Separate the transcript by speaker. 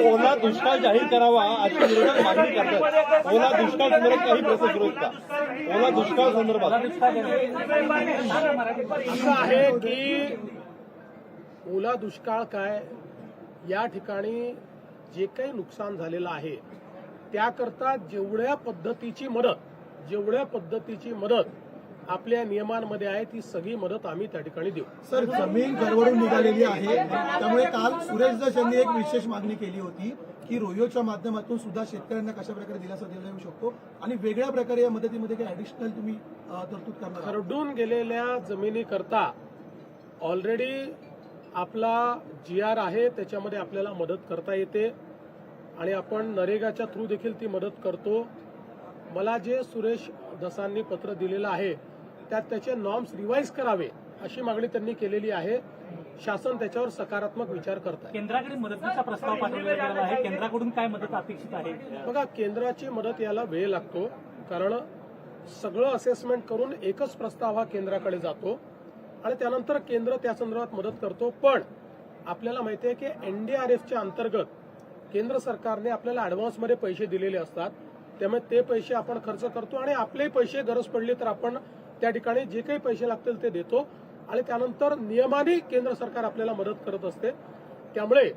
Speaker 1: ओला दुष्काळ जाहीर करावा अशी विरोधक मागणी करतात. ओला दुष्काळ संदर्भात काही प्रश्न सुरू आहेत का? ओला दुष्काळ संदर्भात
Speaker 2: असं आहे की ओला दुष्काळ काय, या ठिकाणी जे काही नुकसान झालेलं आहे त्याकरता जेवढ्या पद्धतीची मदत आपल्या नियमांमध्ये आहे ती सगळी मदत आम्ही त्या ठिकाणी देऊ.
Speaker 3: सर, जमीन गडबडून निघालेली आहे, त्यामुळे काल सुरेश दस यांनी एक विशेष मागणी केली होती की रोयोच्या माध्यमातून सुद्धा शेतकऱ्यांना कशा प्रकारे दिलासा दिला जाऊ शकतो आणि वेगळ्या प्रकारे या मदतीमध्ये काही ऍडिशनल तुम्ही तरतूद करणार.
Speaker 2: खरडून गेलेल्या जमिनीकरता ऑलरेडी आपला GR आहे, त्याच्यामध्ये आपल्याला मदत करता येते आणि आपण नरेगाच्या थ्रू देखील ती मदत करतो. मला जे सुरेश दसांनी पत्र दिलेलं आहे त्यात त्याचे नॉर्म्स रिवाईज करावे अशी मागणी त्यांनी केलेली आहे. शासन त्याच्यावर सकारात्मक विचार करत आहे.
Speaker 4: केंद्राकडे मदतीचा प्रस्ताव पाठवला गेला आहे. केंद्राकडून काय मदत अपेक्षित आहे?
Speaker 2: बघा, केंद्राची मदत याला वेळ लागतो, कारण सगळं असेसमेंट करून एकच प्रस्ताव हा केंद्राकडे जातो आणि त्यानंतर केंद्र त्या संदर्भात मदत करतो. पण आपल्याला माहिती आहे की NDRFच्या अंतर्गत केंद्र सरकारने आपल्याला ऍडव्हान्समध्ये पैसे दिलेले असतात, त्यामुळे ते पैसे आपण खर्च करतो आणि आपले पैसे गरज पडली तर आपण त्या ठिकाणी जे काही पैसे लागतील ते देतो आणि त्यानंतर नियमाने केंद्र सरकार आपल्याला मदत करत असते. त्यामुळे